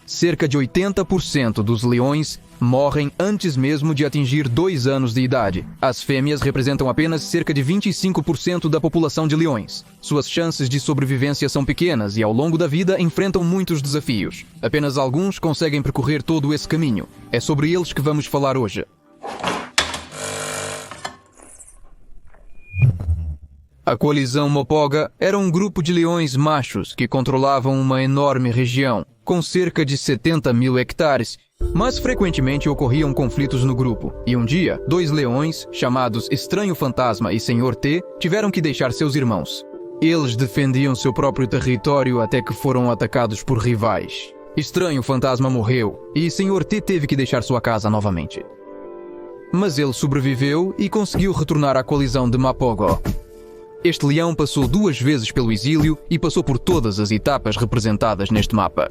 cerca de 80% dos leões morrem antes mesmo de atingir 2 anos de idade. As fêmeas representam apenas cerca de 25% da população de leões. Suas chances de sobrevivência são pequenas e ao longo da vida enfrentam muitos desafios. Apenas alguns conseguem percorrer todo esse caminho. É sobre eles que vamos falar hoje. A coalizão Mopoga era um grupo de leões machos que controlavam uma enorme região, com cerca de 70 mil hectares, mas frequentemente ocorriam conflitos no grupo, e um dia, 2 leões, chamados Estranho Fantasma e Senhor T, tiveram que deixar seus irmãos. Eles defendiam seu próprio território até que foram atacados por rivais. Estranho Fantasma morreu, e Senhor T teve que deixar sua casa novamente. Mas ele sobreviveu e conseguiu retornar à coalizão de Mapogo. Este leão passou 2 vezes pelo exílio e passou por todas as etapas representadas neste mapa.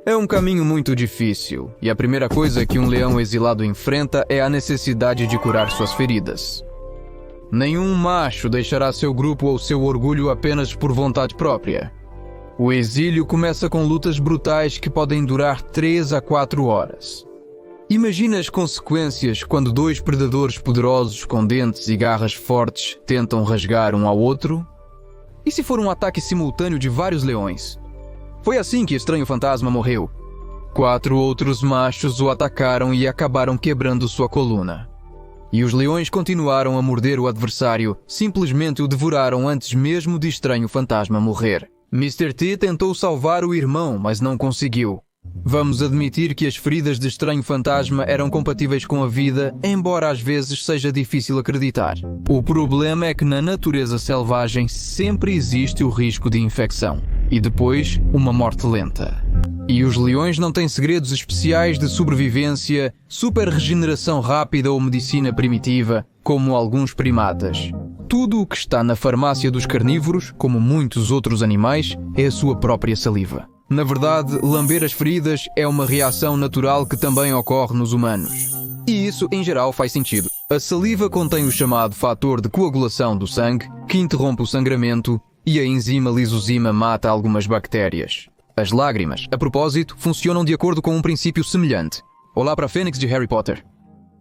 É um caminho muito difícil, e a primeira coisa que um leão exilado enfrenta é a necessidade de curar suas feridas. Nenhum macho deixará seu grupo ou seu orgulho apenas por vontade própria. O exílio começa com lutas brutais que podem durar 3 a 4 horas. Imagina as consequências quando 2 predadores poderosos com dentes e garras fortes tentam rasgar um ao outro? E se for um ataque simultâneo de vários leões? Foi assim que Estranho Fantasma morreu. 4 outros machos o atacaram e acabaram quebrando sua coluna. E os leões continuaram a morder o adversário, simplesmente o devoraram antes mesmo de Estranho Fantasma morrer. Mr. T tentou salvar o irmão, mas não conseguiu. Vamos admitir que as feridas de Estranho Fantasma eram compatíveis com a vida, embora às vezes seja difícil acreditar. O problema é que na natureza selvagem sempre existe o risco de infecção, e depois uma morte lenta. E os leões não têm segredos especiais de sobrevivência, super regeneração rápida ou medicina primitiva, como alguns primatas. Tudo o que está na farmácia dos carnívoros, como muitos outros animais, é a sua própria saliva. Na verdade, lamber as feridas é uma reação natural que também ocorre nos humanos. E isso, em geral, faz sentido. A saliva contém o chamado fator de coagulação do sangue, que interrompe o sangramento, e a enzima lisozima mata algumas bactérias. As lágrimas, a propósito, funcionam de acordo com um princípio semelhante. Olá para a Fênix de Harry Potter.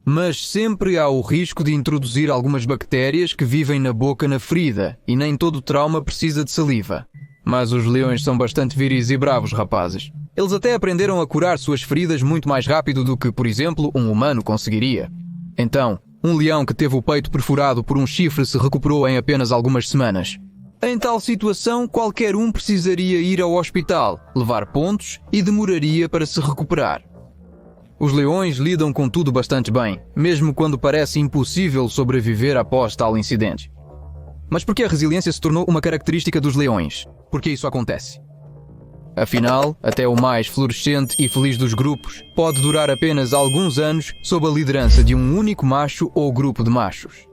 Mas sempre há o risco de introduzir algumas bactérias que vivem na boca na ferida, e nem todo trauma precisa de saliva. Mas os leões são bastante viris e bravos, rapazes. Eles até aprenderam a curar suas feridas muito mais rápido do que, por exemplo, um humano conseguiria. Então, um leão que teve o peito perfurado por um chifre se recuperou em apenas algumas semanas. Em tal situação, qualquer um precisaria ir ao hospital, levar pontos e demoraria para se recuperar. Os leões lidam com tudo bastante bem, mesmo quando parece impossível sobreviver após tal incidente. Mas por que a resiliência se tornou uma característica dos leões? Por que isso acontece? Afinal, até o mais florescente e feliz dos grupos pode durar apenas alguns anos sob a liderança de um único macho ou grupo de machos.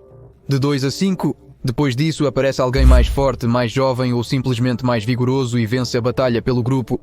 De 2 a 5, depois disso aparece alguém mais forte, mais jovem ou simplesmente mais vigoroso e vence a batalha pelo grupo.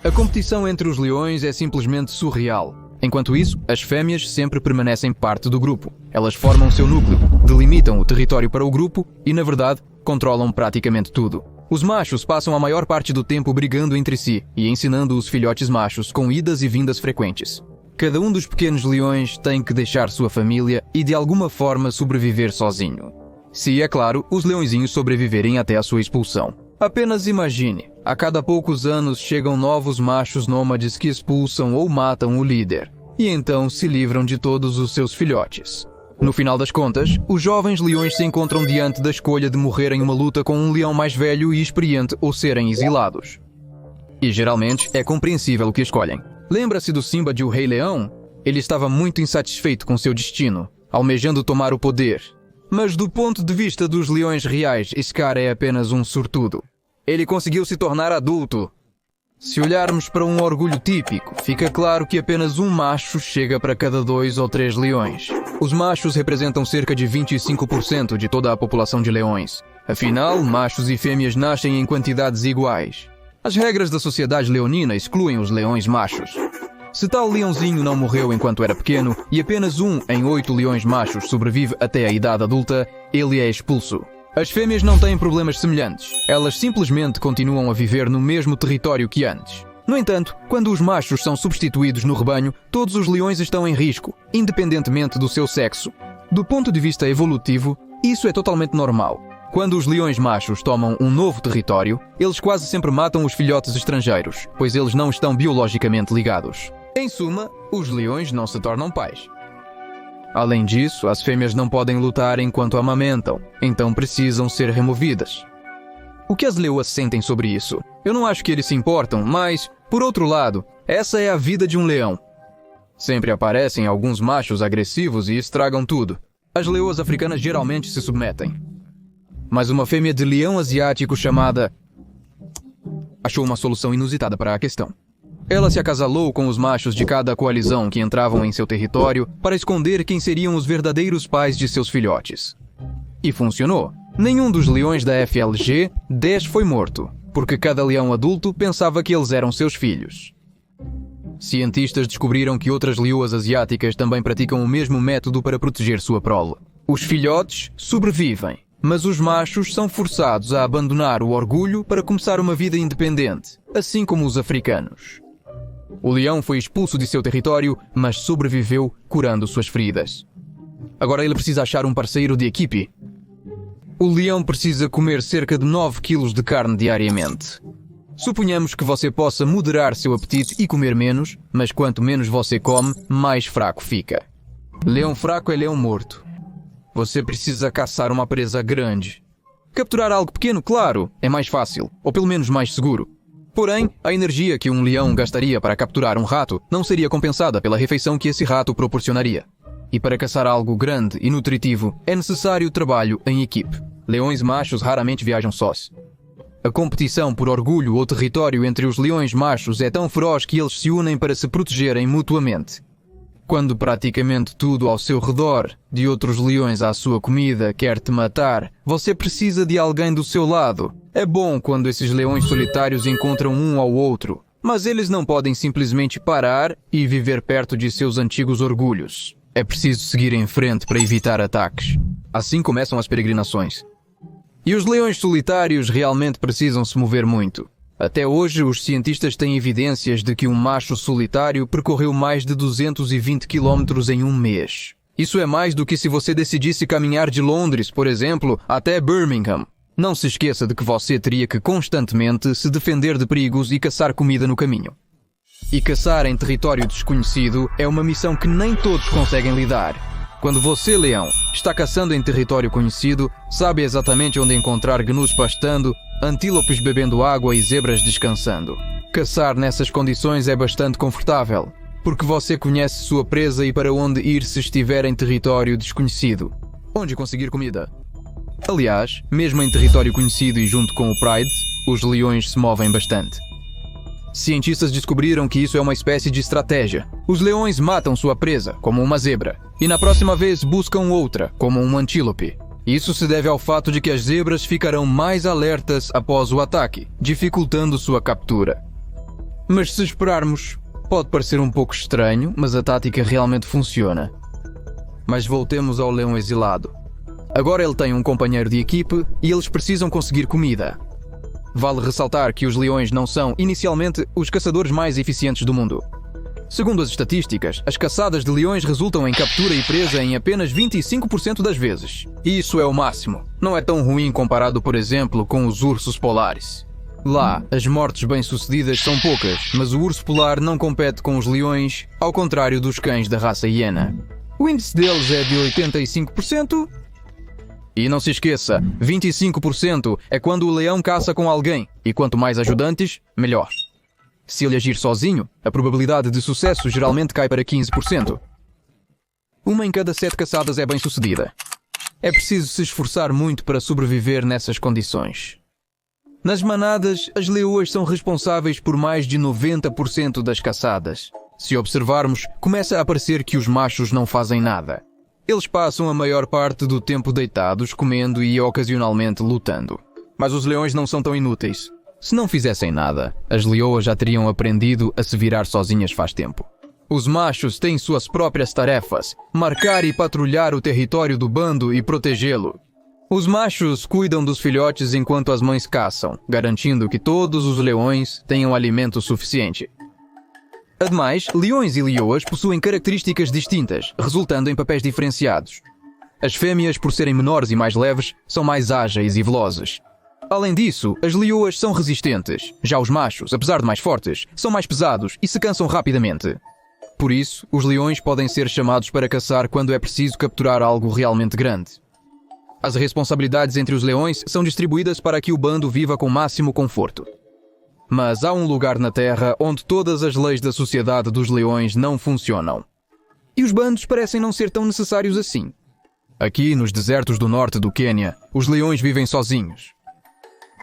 A competição entre os leões é simplesmente surreal. Enquanto isso, as fêmeas sempre permanecem parte do grupo. Elas formam seu núcleo, delimitam o território para o grupo e, na verdade, controlam praticamente tudo. Os machos passam a maior parte do tempo brigando entre si e ensinando os filhotes machos com idas e vindas frequentes. Cada um dos pequenos leões tem que deixar sua família e de alguma forma sobreviver sozinho. Se, é claro, os leõezinhos sobreviverem até a sua expulsão. Apenas imagine, a cada poucos anos chegam novos machos nômades que expulsam ou matam o líder, e então se livram de todos os seus filhotes. No final das contas, os jovens leões se encontram diante da escolha de morrer em uma luta com um leão mais velho e experiente ou serem exilados. E geralmente é compreensível o que escolhem. Lembra-se do Simba de O Rei Leão? Ele estava muito insatisfeito com seu destino, almejando tomar o poder. Mas do ponto de vista dos leões reais, Scar é apenas um sortudo. Ele conseguiu se tornar adulto. Se olharmos para um orgulho típico, fica claro que apenas um macho chega para cada 2 ou 3 leões. Os machos representam cerca de 25% de toda a população de leões. Afinal, machos e fêmeas nascem em quantidades iguais. As regras da sociedade leonina excluem os leões machos. Se tal leãozinho não morreu enquanto era pequeno e apenas 1 em 8 leões machos sobrevive até a idade adulta, ele é expulso. As fêmeas não têm problemas semelhantes. Elas simplesmente continuam a viver no mesmo território que antes. No entanto, quando os machos são substituídos no rebanho, todos os leões estão em risco, independentemente do seu sexo. Do ponto de vista evolutivo, isso é totalmente normal. Quando os leões machos tomam um novo território, eles quase sempre matam os filhotes estrangeiros, pois eles não estão biologicamente ligados. Em suma, os leões não se tornam pais. Além disso, as fêmeas não podem lutar enquanto amamentam, então precisam ser removidas. O que as leoas sentem sobre isso? Eu não acho que eles se importam, mas, por outro lado, essa é a vida de um leão. Sempre aparecem alguns machos agressivos e estragam tudo. As leoas africanas geralmente se submetem. Mas uma fêmea de leão asiático chamada achou uma solução inusitada para a questão. Ela se acasalou com os machos de cada coalizão que entravam em seu território para esconder quem seriam os verdadeiros pais de seus filhotes. E funcionou. Nenhum dos leões da FLG 10 foi morto, porque cada leão adulto pensava que eles eram seus filhos. Cientistas descobriram que outras leoas asiáticas também praticam o mesmo método para proteger sua prole. Os filhotes sobrevivem, mas os machos são forçados a abandonar o orgulho para começar uma vida independente, assim como os africanos. O leão foi expulso de seu território, mas sobreviveu curando suas feridas. Agora ele precisa achar um parceiro de equipe. O leão precisa comer cerca de 9 kg de carne diariamente. Suponhamos que você possa moderar seu apetite e comer menos, mas quanto menos você come, mais fraco fica. Leão fraco é leão morto. Você precisa caçar uma presa grande. Capturar algo pequeno, claro, é mais fácil, ou pelo menos mais seguro. Porém, a energia que um leão gastaria para capturar um rato não seria compensada pela refeição que esse rato proporcionaria. E para caçar algo grande e nutritivo, é necessário trabalho em equipe. Leões machos raramente viajam sós. A competição por orgulho ou território entre os leões machos é tão feroz que eles se unem para se protegerem mutuamente. Quando praticamente tudo ao seu redor, de outros leões à sua comida, quer te matar, você precisa de alguém do seu lado. É bom quando esses leões solitários encontram um ao outro, mas eles não podem simplesmente parar e viver perto de seus antigos orgulhos. É preciso seguir em frente para evitar ataques. Assim começam as peregrinações. E os leões solitários realmente precisam se mover muito. Até hoje, os cientistas têm evidências de que um macho solitário percorreu mais de 220 km em um mês. Isso é mais do que se você decidisse caminhar de Londres, por exemplo, até Birmingham. Não se esqueça de que você teria que constantemente se defender de perigos e caçar comida no caminho. E caçar em território desconhecido é uma missão que nem todos conseguem lidar. Quando você, leão, está caçando em território conhecido, sabe exatamente onde encontrar gnus pastando, antílopes bebendo água e zebras descansando. Caçar nessas condições é bastante confortável, porque você conhece sua presa e para onde ir se estiver em território desconhecido. Onde conseguir comida? Aliás, mesmo em território conhecido e junto com o Pride, os leões se movem bastante. Cientistas descobriram que isso é uma espécie de estratégia. Os leões matam sua presa, como uma zebra, e na próxima vez buscam outra, como um antílope. Isso se deve ao fato de que as zebras ficarão mais alertas após o ataque, dificultando sua captura. Mas se esperarmos, pode parecer um pouco estranho, mas a tática realmente funciona. Mas voltemos ao leão exilado. Agora ele tem um companheiro de equipe e eles precisam conseguir comida. Vale ressaltar que os leões não são, inicialmente, os caçadores mais eficientes do mundo. Segundo as estatísticas, as caçadas de leões resultam em captura e presa em apenas 25% das vezes. E isso é o máximo. Não é tão ruim comparado, por exemplo, com os ursos polares. Lá, as mortes bem-sucedidas são poucas, mas o urso polar não compete com os leões, ao contrário dos cães da raça hiena. O índice deles é de 85%. E não se esqueça, 25% é quando o leão caça com alguém, e quanto mais ajudantes, melhor. Se ele agir sozinho, a probabilidade de sucesso geralmente cai para 15%. Uma em cada 7 caçadas é bem-sucedida. É preciso se esforçar muito para sobreviver nessas condições. Nas manadas, as leoas são responsáveis por mais de 90% das caçadas. Se observarmos, começa a parecer que os machos não fazem nada. Eles passam a maior parte do tempo deitados, comendo e ocasionalmente lutando. Mas os leões não são tão inúteis. Se não fizessem nada, as leoas já teriam aprendido a se virar sozinhas faz tempo. Os machos têm suas próprias tarefas, marcar e patrulhar o território do bando e protegê-lo. Os machos cuidam dos filhotes enquanto as mães caçam, garantindo que todos os leões tenham alimento suficiente. Ademais, leões e leoas possuem características distintas, resultando em papéis diferenciados. As fêmeas, por serem menores e mais leves, são mais ágeis e velozes. Além disso, as leoas são resistentes. Já os machos, apesar de mais fortes, são mais pesados e se cansam rapidamente. Por isso, os leões podem ser chamados para caçar quando é preciso capturar algo realmente grande. As responsabilidades entre os leões são distribuídas para que o bando viva com máximo conforto. Mas há um lugar na Terra onde todas as leis da sociedade dos leões não funcionam. E os bandos parecem não ser tão necessários assim. Aqui, nos desertos do norte do Quênia, os leões vivem sozinhos.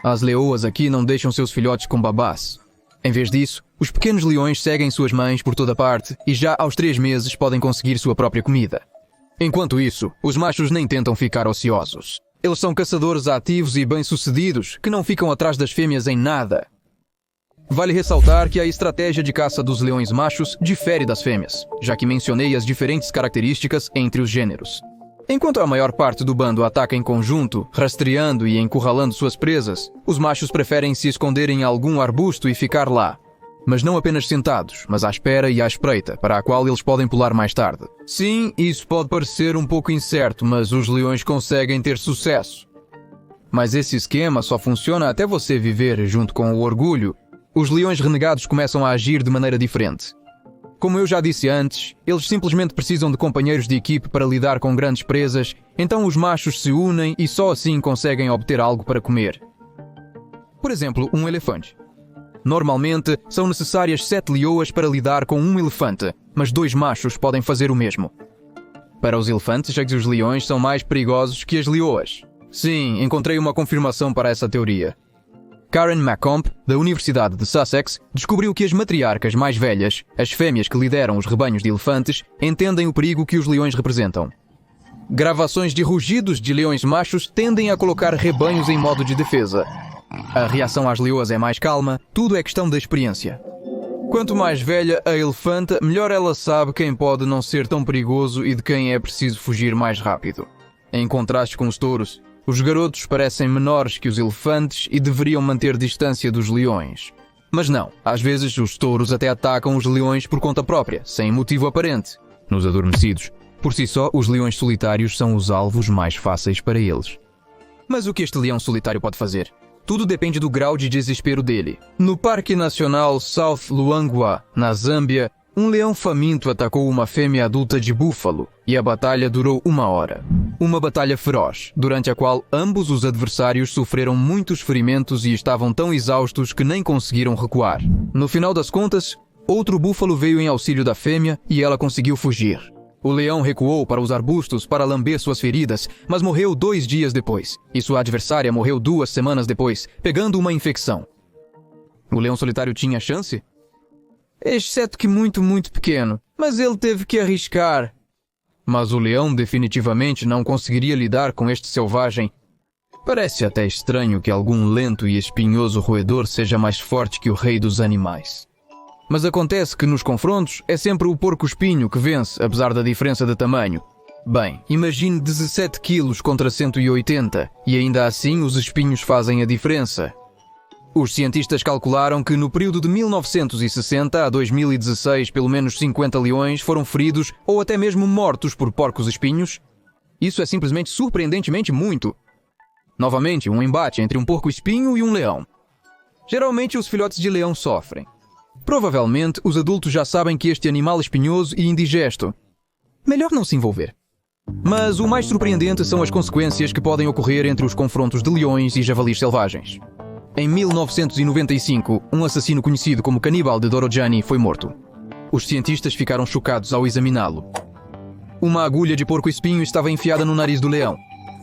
As leoas aqui não deixam seus filhotes com babás. Em vez disso, os pequenos leões seguem suas mães por toda parte e já aos 3 meses podem conseguir sua própria comida. Enquanto isso, os machos nem tentam ficar ociosos. Eles são caçadores ativos e bem-sucedidos que não ficam atrás das fêmeas em nada. Vale ressaltar que a estratégia de caça dos leões machos difere das fêmeas, já que mencionei as diferentes características entre os gêneros. Enquanto a maior parte do bando ataca em conjunto, rastreando e encurralando suas presas, os machos preferem se esconder em algum arbusto e ficar lá. Mas não apenas sentados, mas à espera e à espreita, para a qual eles podem pular mais tarde. Sim, isso pode parecer um pouco incerto, mas os leões conseguem ter sucesso. Mas esse esquema só funciona até você viver junto com o orgulho. Os leões renegados começam a agir de maneira diferente. Como eu já disse antes, eles simplesmente precisam de companheiros de equipe para lidar com grandes presas, então os machos se unem e só assim conseguem obter algo para comer. Por exemplo, um elefante. Normalmente, são necessárias 7 leoas para lidar com um elefante, mas 2 machos podem fazer o mesmo. Para os elefantes, já que os leões são mais perigosos que as leoas. Sim, encontrei uma confirmação para essa teoria. Karen McComb, da Universidade de Sussex, descobriu que as matriarcas mais velhas, as fêmeas que lideram os rebanhos de elefantes, entendem o perigo que os leões representam. Gravações de rugidos de leões machos tendem a colocar rebanhos em modo de defesa. A reação às leoas é mais calma, tudo é questão da experiência. Quanto mais velha a elefanta, melhor ela sabe quem pode não ser tão perigoso e de quem é preciso fugir mais rápido. Em contraste com os touros, os garotos parecem menores que os elefantes e deveriam manter distância dos leões. Mas não, às vezes os touros até atacam os leões por conta própria, sem motivo aparente. Nos adormecidos, por si só, os leões solitários são os alvos mais fáceis para eles. Mas o que este leão solitário pode fazer? Tudo depende do grau de desespero dele. No Parque Nacional South Luangwa, na Zâmbia, um leão faminto atacou uma fêmea adulta de búfalo e a batalha durou 1 hora. Uma batalha feroz, durante a qual ambos os adversários sofreram muitos ferimentos e estavam tão exaustos que nem conseguiram recuar. No final das contas, outro búfalo veio em auxílio da fêmea e ela conseguiu fugir. O leão recuou para os arbustos para lamber suas feridas, mas morreu 2 dias depois, e sua adversária morreu 2 semanas depois, pegando uma infecção. O leão solitário tinha chance? Exceto que muito pequeno, mas ele teve que arriscar. Mas o leão definitivamente não conseguiria lidar com este selvagem. Parece até estranho que algum lento e espinhoso roedor seja mais forte que o rei dos animais. Mas acontece que nos confrontos é sempre o porco-espinho que vence, apesar da diferença de tamanho. Bem, imagine 17 quilos contra 180, e ainda assim os espinhos fazem a diferença. Os cientistas calcularam que no período de 1960 a 2016 pelo menos 50 leões foram feridos ou até mesmo mortos por porcos-espinhos. Isso é simplesmente surpreendentemente muito. Novamente, um embate entre um porco-espinho e um leão. Geralmente os filhotes de leão sofrem. Provavelmente os adultos já sabem que este animal é espinhoso e indigesto. Melhor não se envolver. Mas o mais surpreendente são as consequências que podem ocorrer entre os confrontos de leões e javalis selvagens. Em 1995, um assassino conhecido como Caníbal de Dorojani foi morto. Os cientistas ficaram chocados ao examiná-lo. Uma agulha de porco-espinho estava enfiada no nariz do leão.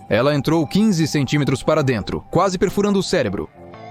Ela entrou 15 centímetros para dentro, quase perfurando o cérebro.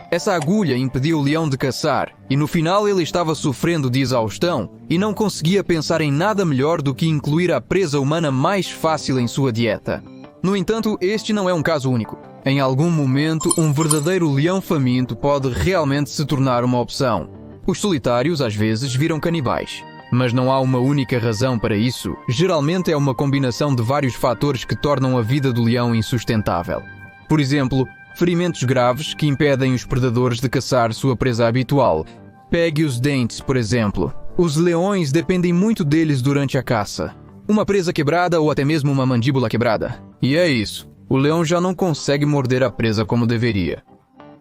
Essa agulha impediu o leão de caçar, e no final ele estava sofrendo de exaustão e não conseguia pensar em nada melhor do que incluir a presa humana mais fácil em sua dieta. No entanto, este não é um caso único. Em algum momento, um verdadeiro leão faminto pode realmente se tornar uma opção. Os solitários, às vezes, viram canibais. Mas não há uma única razão para isso. Geralmente é uma combinação de vários fatores que tornam a vida do leão insustentável. Por exemplo, ferimentos graves que impedem os predadores de caçar sua presa habitual. Pegue os dentes, por exemplo. Os leões dependem muito deles durante a caça. Uma presa quebrada ou até mesmo uma mandíbula quebrada. E é isso. O leão já não consegue morder a presa como deveria.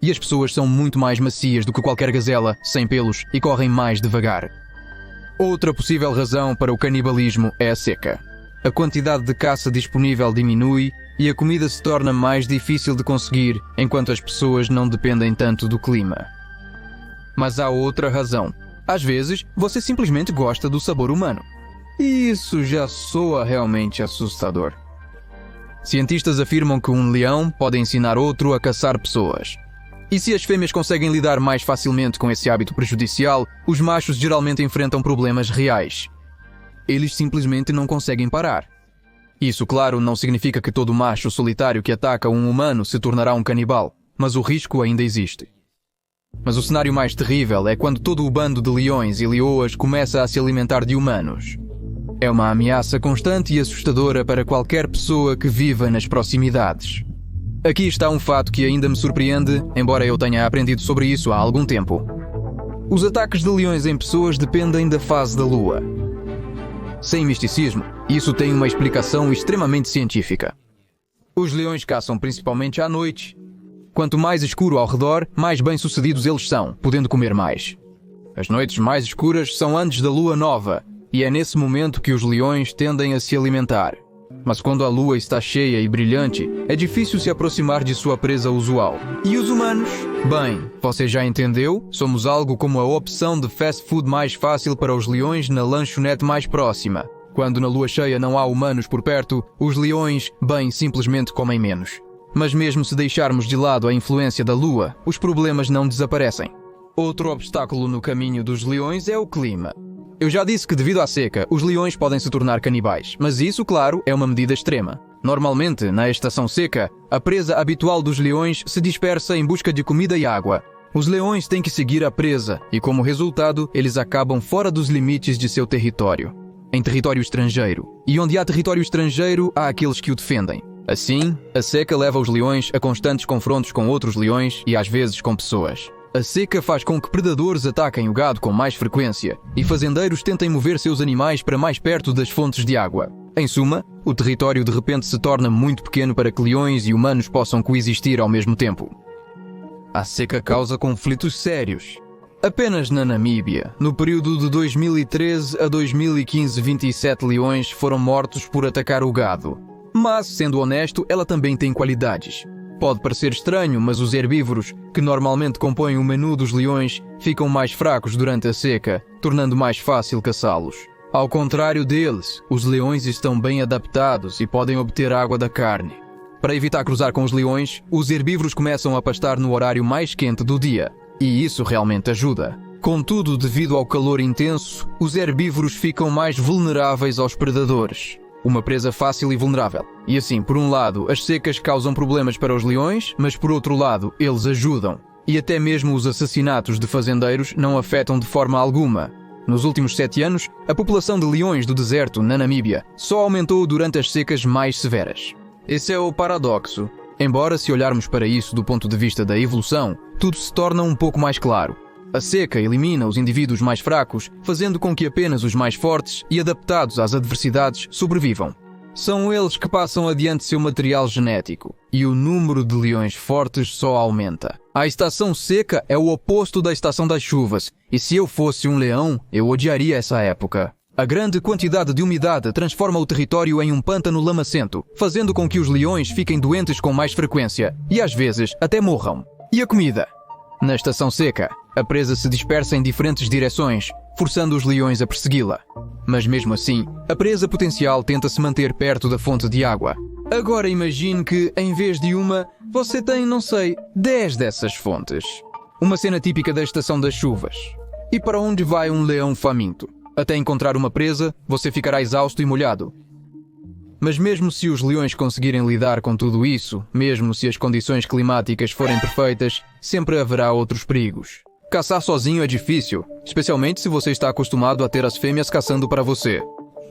E as pessoas são muito mais macias do que qualquer gazela, sem pelos, e correm mais devagar. Outra possível razão para o canibalismo é a seca. A quantidade de caça disponível diminui e a comida se torna mais difícil de conseguir enquanto as pessoas não dependem tanto do clima. Mas há outra razão. Às vezes, você simplesmente gosta do sabor humano. E isso já soa realmente assustador. Cientistas afirmam que um leão pode ensinar outro a caçar pessoas. E se as fêmeas conseguem lidar mais facilmente com esse hábito prejudicial, os machos geralmente enfrentam problemas reais. Eles simplesmente não conseguem parar. Isso, claro, não significa que todo macho solitário que ataca um humano se tornará um canibal, mas o risco ainda existe. Mas o cenário mais terrível é quando todo o bando de leões e leoas começa a se alimentar de humanos. É uma ameaça constante e assustadora para qualquer pessoa que viva nas proximidades. Aqui está um fato que ainda me surpreende, embora eu tenha aprendido sobre isso há algum tempo. Os ataques de leões em pessoas dependem da fase da lua. Sem misticismo, isso tem uma explicação extremamente científica. Os leões caçam principalmente à noite. Quanto mais escuro ao redor, mais bem-sucedidos eles são, podendo comer mais. As noites mais escuras são antes da lua nova, e é nesse momento que os leões tendem a se alimentar. Mas quando a lua está cheia e brilhante, é difícil se aproximar de sua presa usual. E os humanos? Bem, você já entendeu? Somos algo como a opção de fast food mais fácil para os leões na lanchonete mais próxima. Quando na lua cheia não há humanos por perto, os leões, bem, simplesmente comem menos. Mas mesmo se deixarmos de lado a influência da lua, os problemas não desaparecem. Outro obstáculo no caminho dos leões é o clima. Eu já disse que devido à seca, os leões podem se tornar canibais, mas isso, claro, é uma medida extrema. Normalmente, na estação seca, a presa habitual dos leões se dispersa em busca de comida e água. Os leões têm que seguir a presa e, como resultado, eles acabam fora dos limites de seu território, em território estrangeiro. E onde há território estrangeiro, há aqueles que o defendem. Assim, a seca leva os leões a constantes confrontos com outros leões e às vezes com pessoas. A seca faz com que predadores ataquem o gado com mais frequência e fazendeiros tentem mover seus animais para mais perto das fontes de água. Em suma, o território de repente se torna muito pequeno para que leões e humanos possam coexistir ao mesmo tempo. A seca causa conflitos sérios. Apenas na Namíbia, no período de 2013 a 2015, 27 leões foram mortos por atacar o gado. Mas, sendo honesto, ela também tem qualidades. Pode parecer estranho, mas os herbívoros, que normalmente compõem o menu dos leões, ficam mais fracos durante a seca, tornando mais fácil caçá-los. Ao contrário deles, os leões estão bem adaptados e podem obter água da carne. Para evitar cruzar com os leões, os herbívoros começam a pastar no horário mais quente do dia, e isso realmente ajuda. Contudo, devido ao calor intenso, os herbívoros ficam mais vulneráveis aos predadores. Uma presa fácil e vulnerável. E assim, por um lado, as secas causam problemas para os leões, mas por outro lado, eles ajudam. E até mesmo os assassinatos de fazendeiros não afetam de forma alguma. Nos últimos 7 anos, a população de leões do deserto, na Namíbia, só aumentou durante as secas mais severas. Esse é o paradoxo. Embora, se olharmos para isso do ponto de vista da evolução, tudo se torna um pouco mais claro. A seca elimina os indivíduos mais fracos, fazendo com que apenas os mais fortes e adaptados às adversidades sobrevivam. São eles que passam adiante seu material genético, e o número de leões fortes só aumenta. A estação seca é o oposto da estação das chuvas, e se eu fosse um leão, eu odiaria essa época. A grande quantidade de umidade transforma o território em um pântano lamacento, fazendo com que os leões fiquem doentes com mais frequência, e às vezes até morram. E a comida? Na estação seca, a presa se dispersa em diferentes direções, forçando os leões a persegui-la. Mas mesmo assim, a presa potencial tenta se manter perto da fonte de água. Agora imagine que, em vez de uma, você tem, 10 dessas fontes. Uma cena típica da estação das chuvas. E para onde vai um leão faminto? Até encontrar uma presa, você ficará exausto e molhado. Mas mesmo se os leões conseguirem lidar com tudo isso, mesmo se as condições climáticas forem perfeitas, sempre haverá outros perigos. Caçar sozinho é difícil, especialmente se você está acostumado a ter as fêmeas caçando para você.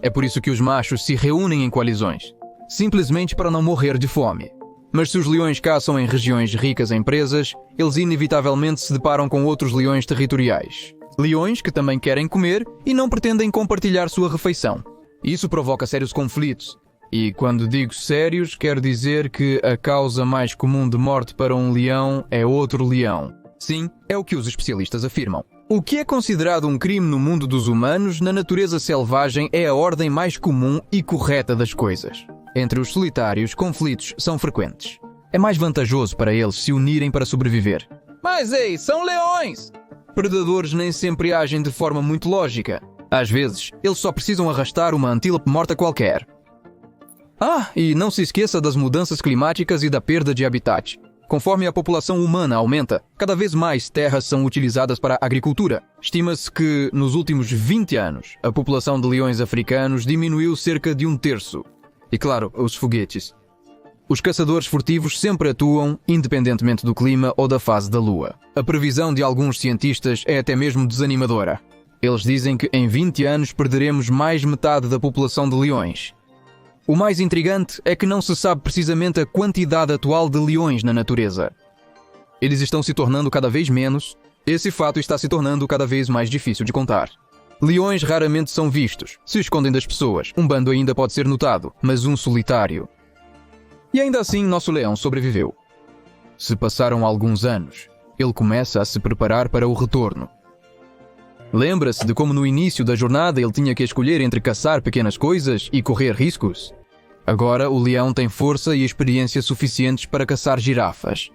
É por isso que os machos se reúnem em coalizões, simplesmente para não morrer de fome. Mas se os leões caçam em regiões ricas em presas, eles inevitavelmente se deparam com outros leões territoriais. Leões que também querem comer e não pretendem compartilhar sua refeição. Isso provoca sérios conflitos. E quando digo sérios, quero dizer que a causa mais comum de morte para um leão é outro leão. Sim, é o que os especialistas afirmam. O que é considerado um crime no mundo dos humanos, na natureza selvagem é a ordem mais comum e correta das coisas. Entre os solitários, conflitos são frequentes. É mais vantajoso para eles se unirem para sobreviver. Mas ei, são leões! Predadores nem sempre agem de forma muito lógica. Às vezes, eles só precisam arrastar uma antílope morta qualquer. E não se esqueça das mudanças climáticas e da perda de habitat. Conforme a população humana aumenta, cada vez mais terras são utilizadas para a agricultura. Estima-se que, nos últimos 20 anos, a população de leões africanos diminuiu cerca de 1/3. E claro, os foguetes. Os caçadores furtivos sempre atuam, independentemente do clima ou da fase da lua. A previsão de alguns cientistas é até mesmo desanimadora. Eles dizem que em 20 anos perderemos mais metade da população de leões. O mais intrigante é que não se sabe precisamente a quantidade atual de leões na natureza. Eles estão se tornando cada vez menos. Esse fato está se tornando cada vez mais difícil de contar. Leões raramente são vistos, se escondem das pessoas. Um bando ainda pode ser notado, mas um solitário. E ainda assim, nosso leão sobreviveu. Se passaram alguns anos, ele começa a se preparar para o retorno. Lembra-se de como no início da jornada ele tinha que escolher entre caçar pequenas coisas e correr riscos? Agora o leão tem força e experiência suficientes para caçar girafas.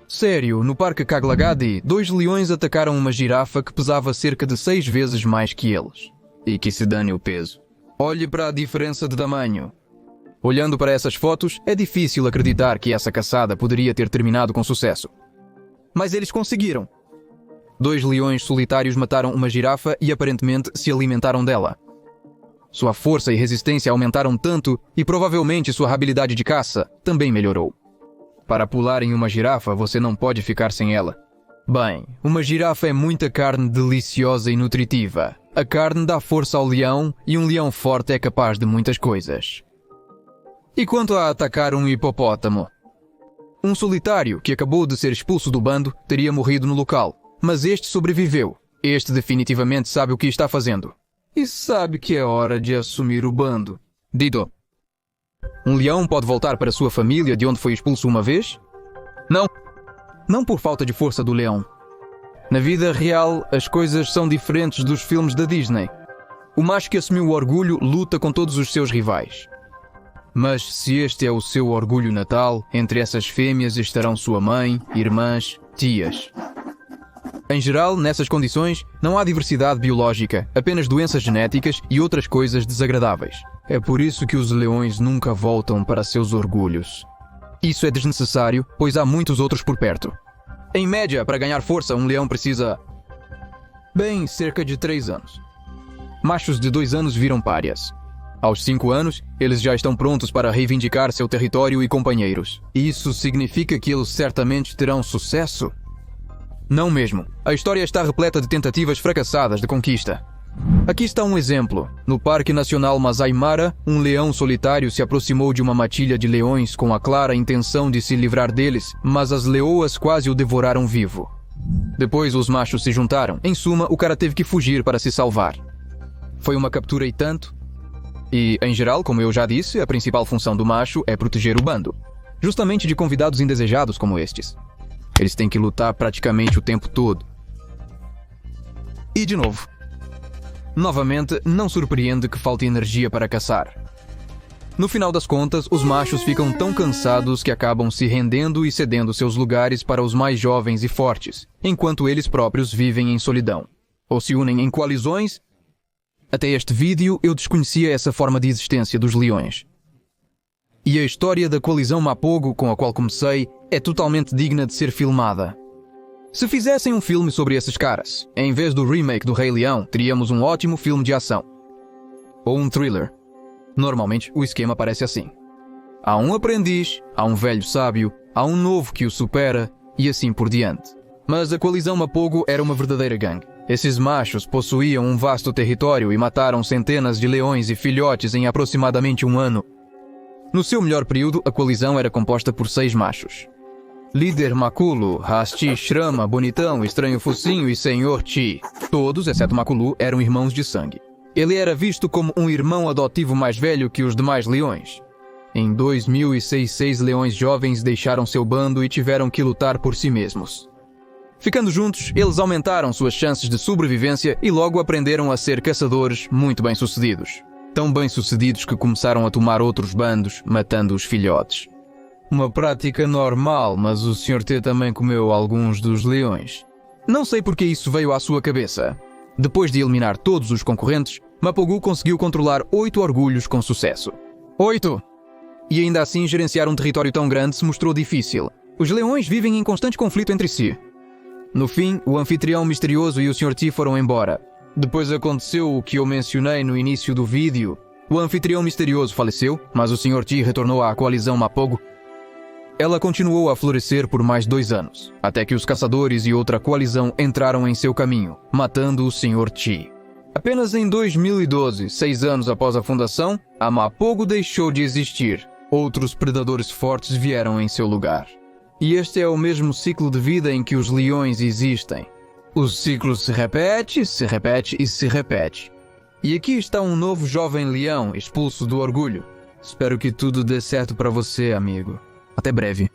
Sério, no Parque Kaglagadi, 2 leões atacaram uma girafa que pesava cerca de 6 vezes mais que eles. E que se dane o peso. Olhe para a diferença de tamanho. Olhando para essas fotos, é difícil acreditar que essa caçada poderia ter terminado com sucesso. Mas eles conseguiram. 2 leões solitários mataram uma girafa e aparentemente se alimentaram dela. Sua força e resistência aumentaram tanto e provavelmente sua habilidade de caça também melhorou. Para pular em uma girafa, você não pode ficar sem ela. Bem, uma girafa é muita carne deliciosa e nutritiva. A carne dá força ao leão e um leão forte é capaz de muitas coisas. E quanto a atacar um hipopótamo? Um solitário que acabou de ser expulso do bando teria morrido no local. Mas este sobreviveu. Este definitivamente sabe o que está fazendo. E sabe que é hora de assumir o bando. Dito. Um leão pode voltar para sua família de onde foi expulso uma vez? Não. Não por falta de força do leão. Na vida real, as coisas são diferentes dos filmes da Disney. O macho que assumiu o orgulho luta com todos os seus rivais. Mas se este é o seu orgulho natal, entre essas fêmeas estarão sua mãe, irmãs, tias. Em geral, nessas condições, não há diversidade biológica, apenas doenças genéticas e outras coisas desagradáveis. É por isso que os leões nunca voltam para seus orgulhos. Isso é desnecessário, pois há muitos outros por perto. Em média, para ganhar força, um leão precisa... cerca de 3 anos. Machos de 2 anos viram párias. Aos 5 anos, eles já estão prontos para reivindicar seu território e companheiros. Isso significa que eles certamente terão sucesso? Não mesmo. A história está repleta de tentativas fracassadas de conquista. Aqui está um exemplo. No Parque Nacional Masai Mara, um leão solitário se aproximou de uma matilha de leões com a clara intenção de se livrar deles, mas as leoas quase o devoraram vivo. Depois os machos se juntaram. Em suma, o cara teve que fugir para se salvar. Foi uma captura e tanto. E, em geral, como eu já disse, a principal função do macho é proteger o bando. Justamente de convidados indesejados como estes. Eles têm que lutar praticamente o tempo todo. E de novo. Novamente, não surpreende que falte energia para caçar. No final das contas, os machos ficam tão cansados que acabam se rendendo e cedendo seus lugares para os mais jovens e fortes, enquanto eles próprios vivem em solidão. Ou se unem em coalizões. Até este vídeo, eu desconhecia essa forma de existência dos leões. E a história da coalizão Mapogo, com a qual comecei, é totalmente digna de ser filmada. Se fizessem um filme sobre esses caras, em vez do remake do Rei Leão, teríamos um ótimo filme de ação. Ou um thriller. Normalmente, o esquema parece assim. Há um aprendiz, há um velho sábio, há um novo que o supera, e assim por diante. Mas a coalizão Mapogo era uma verdadeira gangue. Esses machos possuíam um vasto território e mataram centenas de leões e filhotes em aproximadamente 1 ano. No seu melhor período, a coalizão era composta por 6 machos. Líder Makulu, Rasti, Shrama, Bonitão, Estranho Focinho e Senhor Chi. Todos, exceto Makulu, eram irmãos de sangue. Ele era visto como um irmão adotivo mais velho que os demais leões. Em 2006, 6 leões jovens deixaram seu bando e tiveram que lutar por si mesmos. Ficando juntos, eles aumentaram suas chances de sobrevivência e logo aprenderam a ser caçadores muito bem-sucedidos. Tão bem-sucedidos que começaram a tomar outros bandos, matando os filhotes. Uma prática normal, mas o Sr. T também comeu alguns dos leões. Não sei porque isso veio à sua cabeça. Depois de eliminar todos os concorrentes, Mapogu conseguiu controlar 8 orgulhos com sucesso. 8! E ainda assim, gerenciar um território tão grande se mostrou difícil. Os leões vivem em constante conflito entre si. No fim, o anfitrião misterioso e o Sr. T foram embora. Depois aconteceu o que eu mencionei no início do vídeo. O anfitrião misterioso faleceu, mas o Sr. T retornou à coalizão Mapogu. Ela continuou a florescer por mais 2 anos, até que os caçadores e outra coalizão entraram em seu caminho, matando o Sr. Chi. Apenas em 2012, 6 anos após a fundação, a Mapogu deixou de existir. Outros predadores fortes vieram em seu lugar. E este é o mesmo ciclo de vida em que os leões existem. O ciclo se repete e se repete. E aqui está um novo jovem leão expulso do orgulho. Espero que tudo dê certo para você, amigo. Até breve.